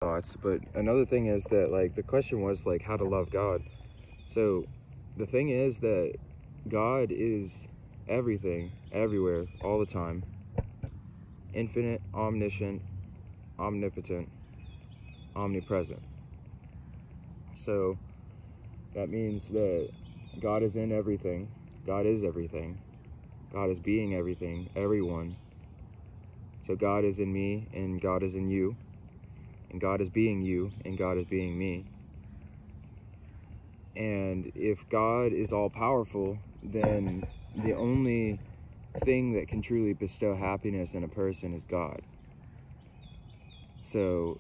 thoughts. But another thing is that, like, the question was, like, how to love God. So the thing is that God is everything, everywhere, all the time. Infinite, omniscient, omnipotent, omnipresent. So that means that God is in everything. God is everything. God is being everything, everyone. So God is in me, and God is in you, and God is being you, and God is being me. And if God is all-powerful, then the only thing that can truly bestow happiness in a person is God. So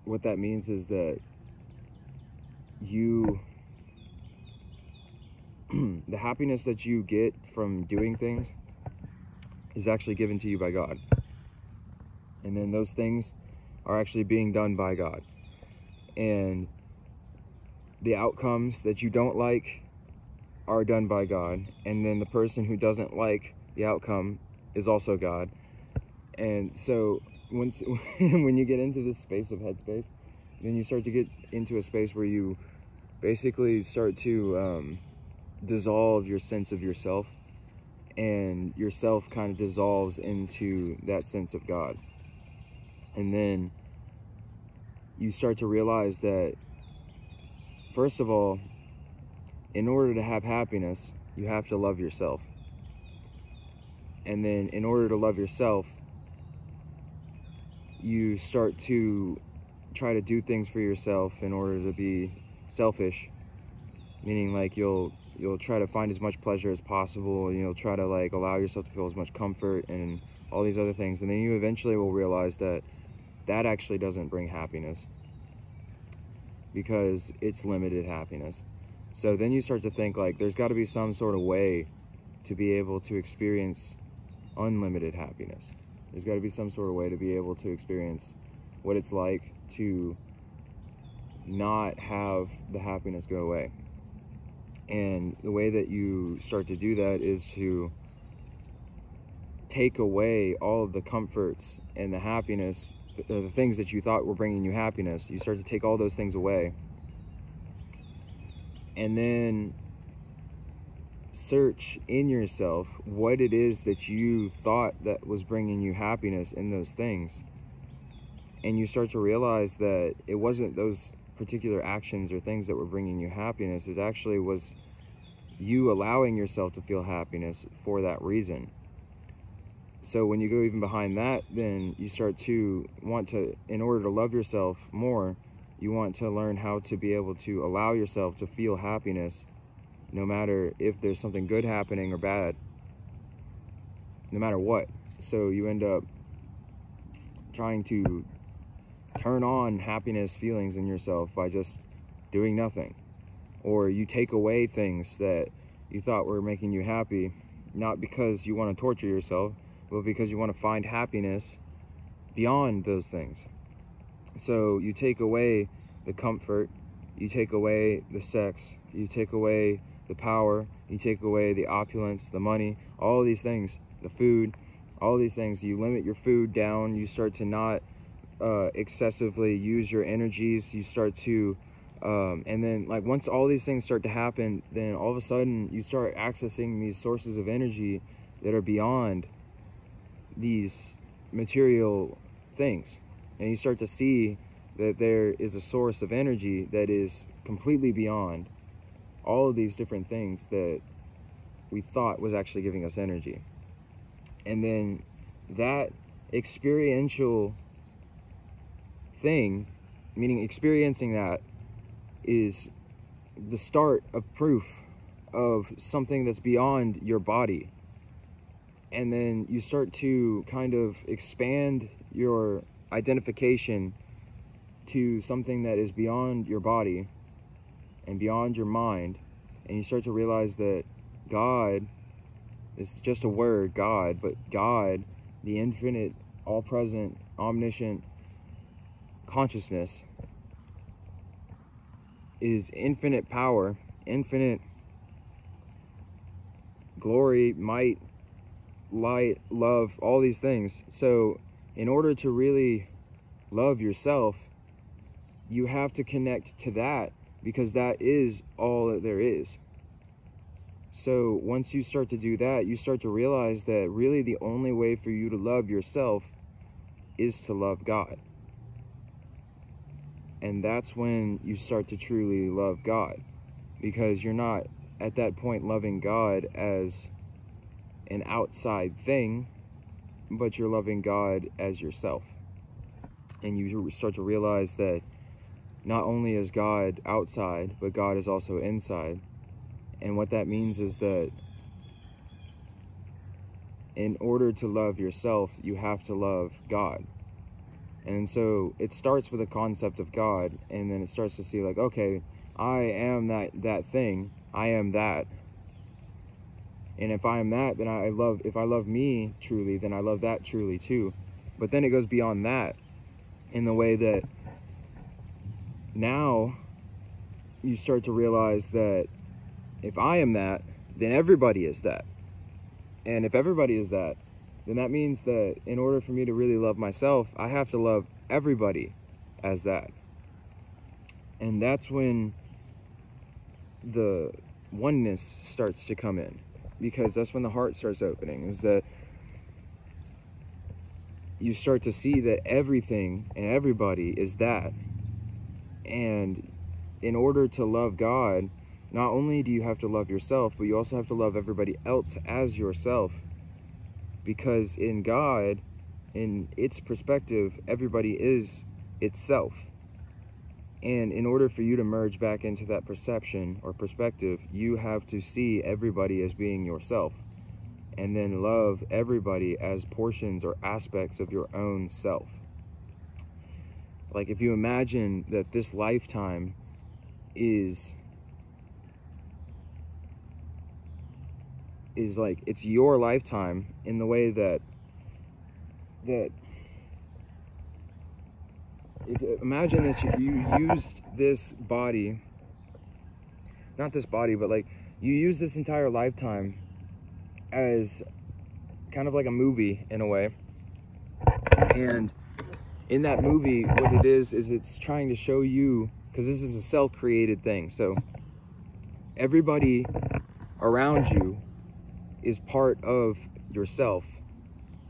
what that means is that you the happiness that you get from doing things is actually given to you by God. And then those things are actually being done by God. And the outcomes that you don't like are done by God. And then the person who doesn't like the outcome is also God. And so once when you get into this space of headspace, then you start to get into a space where you basically start to dissolve your sense of yourself, and yourself kind of dissolves into that sense of God. And then you start to realize that, first of all, in order to have happiness, you have to love yourself. And then in order to love yourself, you start to try to do things for yourself in order to be selfish, meaning like you'll try to find as much pleasure as possible, and you'll try to like allow yourself to feel as much comfort and all these other things. And then you eventually will realize that that actually doesn't bring happiness, because it's limited happiness. So then you start to think like there's got to be some sort of way to be able to experience unlimited happiness. There's got to be some sort of way to be able to experience what it's like to not have the happiness go away. And the way that you start to do that is to take away all of the comforts and the happiness, the things that you thought were bringing you happiness. You start to take all those things away. And then search in yourself what it is that you thought that was bringing you happiness in those things. And you start to realize that it wasn't those particular actions or things that were bringing you happiness. It actually was you allowing yourself to feel happiness for that reason. So when you go even behind that, then you start to want to, in order to love yourself more, you want to learn how to be able to allow yourself to feel happiness no matter if there's something good happening or bad, no matter what. So you end up trying to turn on happiness feelings in yourself by just doing nothing. Or you take away things that you thought were making you happy, not because you want to torture yourself, but because you want to find happiness beyond those things. So you take away the comfort, you take away the sex, you take away the power, you take away the opulence, the money, all of these things, the food, all these things. You limit your food down, you start to not excessively use your energies, you start to and then like once all these things start to happen, then all of a sudden you start accessing these sources of energy that are beyond these material things. And you start to see that there is a source of energy that is completely beyond all of these different things that we thought was actually giving us energy. And then that experiential thing, meaning experiencing that, is the start of proof of something that's beyond your body. And then you start to kind of expand your identification to something that is beyond your body and beyond your mind. And you start to realize that God is just a word, God, but God, the infinite, all-present, omniscient consciousness, is infinite power, infinite glory, might, light, love, all these things. So in order to really love yourself, you have to connect to that, because that is all that there is. So once you start to do that, you start to realize that really the only way for you to love yourself is to love God. And that's when you start to truly love God, because you're not at that point loving God as an outside thing, but you're loving God as yourself. And you start to realize that not only is God outside, but God is also inside. And what that means is that in order to love yourself, you have to love God. And so it starts with a concept of God, and then it starts to see like, okay, I am that thing. I am that. And if I am that, then if I love me truly, then I love that truly too. But then it goes beyond that, in the way that now you start to realize that if I am that, then everybody is that. And if everybody is that, then that means that in order for me to really love myself, I have to love everybody as that. And that's when the oneness starts to come in, because that's when the heart starts opening, is that you start to see that everything and everybody is that. And in order to love God, not only do you have to love yourself, but you also have to love everybody else as yourself. Because in God, in its perspective, everybody is itself. And in order for you to merge back into that perception or perspective, you have to see everybody as being yourself, and then love everybody as portions or aspects of your own self. Like if you imagine that this lifetime is like, it's your lifetime, in the way that imagine that you used this body, not this body, but like you use this entire lifetime as kind of like a movie in a way. And in that movie, what it is it's trying to show you, because this is a self-created thing, so everybody around you is part of yourself,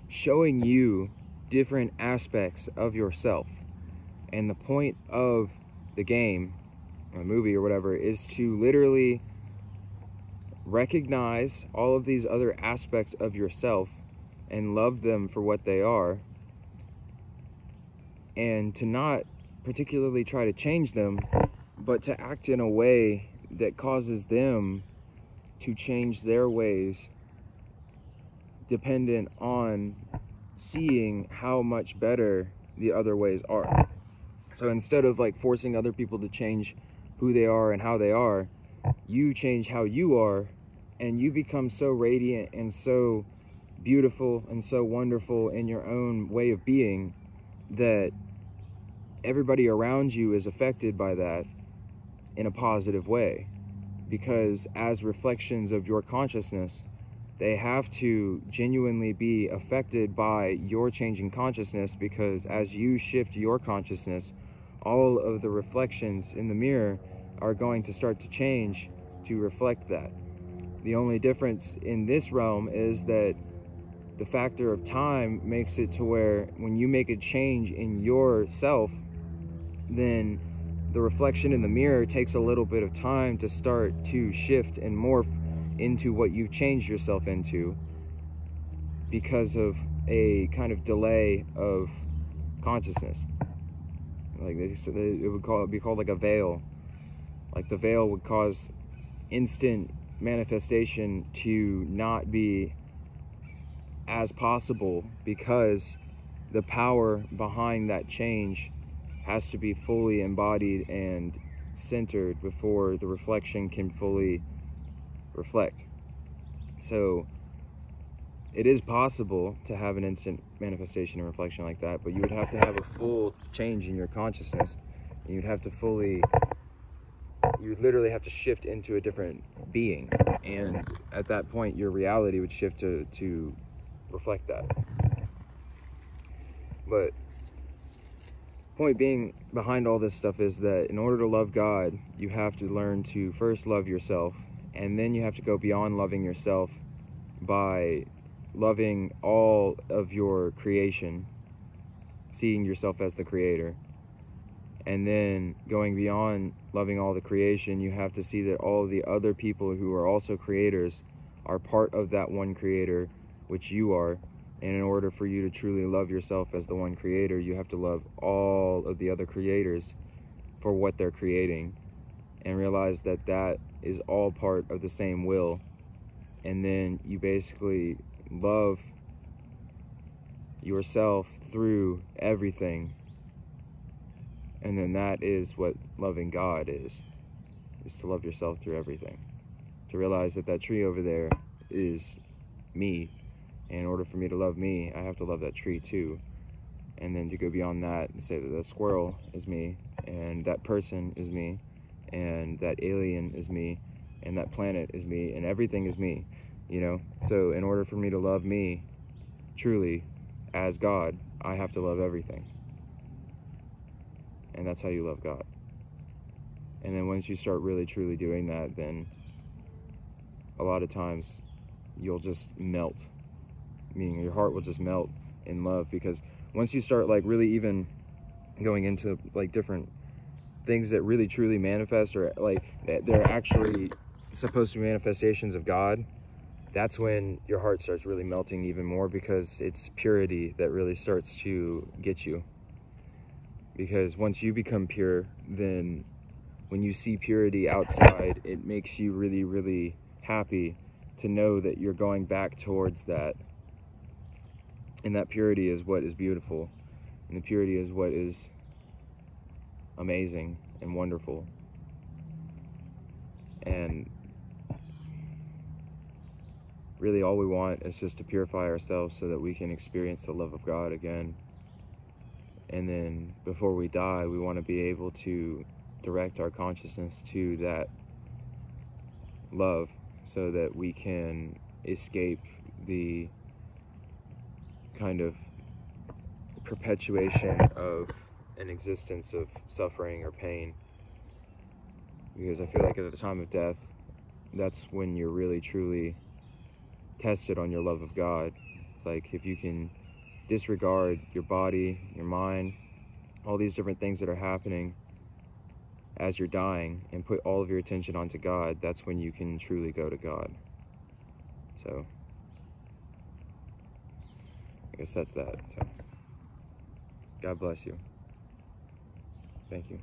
showing you different aspects of yourself. And the point of the game or movie or whatever is to literally recognize all of these other aspects of yourself and love them for what they are, and to not particularly try to change them, but to act in a way that causes them to change their ways, dependent on seeing how much better the other ways are. So instead of like forcing other people to change who they are and how they are, you change how you are, and you become so radiant and so beautiful and so wonderful in your own way of being that everybody around you is affected by that in a positive way. Because as reflections of your consciousness, they have to genuinely be affected by your changing consciousness, because as you shift your consciousness, all of the reflections in the mirror are going to start to change to reflect that. The only difference in this realm is that the factor of time makes it to where when you make a change in yourself, then the reflection in the mirror takes a little bit of time to start to shift and morph into what you've changed yourself into, because of a kind of delay of consciousness. Like it would be called like a veil. Like the veil would cause instant manifestation to not be as possible, because the power behind that change has to be fully embodied and centered before the reflection can fully reflect. So it is possible to have an instant manifestation and reflection like that, but you would have to have a full change in your consciousness, and you'd literally have to shift into a different being, and at that point your reality would shift to reflect that. But point being behind all this stuff is that in order to love God, you have to learn to first love yourself, and then you have to go beyond loving yourself by loving all of your creation, seeing yourself as the creator. And then going beyond loving all the creation, you have to see that all the other people who are also creators are part of that one creator, which you are. And in order for you to truly love yourself as the one creator, you have to love all of the other creators for what they're creating, and realize that that is all part of the same will. And then you basically love yourself through everything. And then that is what loving God is to love yourself through everything. To realize that that tree over there is me. And in order for me to love me, I have to love that tree too. And then to go beyond that and say that the squirrel is me, and that person is me, and that alien is me, and that planet is me, and everything is me, you know? So in order for me to love me truly as God, I have to love everything. And that's how you love God. And then once you start really truly doing that, then a lot of times you'll just melt, meaning your heart will just melt in love. Because once you start like really even going into like different things that really truly manifest, or like they're actually supposed to be manifestations of God, that's when your heart starts really melting even more, because it's purity that really starts to get you. Because once you become pure, then when you see purity outside, it makes you really, really happy to know that you're going back towards that. And that purity is what is beautiful. And the purity is what is amazing and wonderful. And really all we want is just to purify ourselves so that we can experience the love of God again. And then before we die, we want to be able to direct our consciousness to that love so that we can escape the kind of perpetuation of an existence of suffering or pain. Because I feel like at the time of death, that's when you're really truly tested on your love of God. It's like if you can disregard your body, your mind, all these different things that are happening as you're dying, and put all of your attention onto God, that's when you can truly go to God. So I guess that's that. So God bless you. Thank you.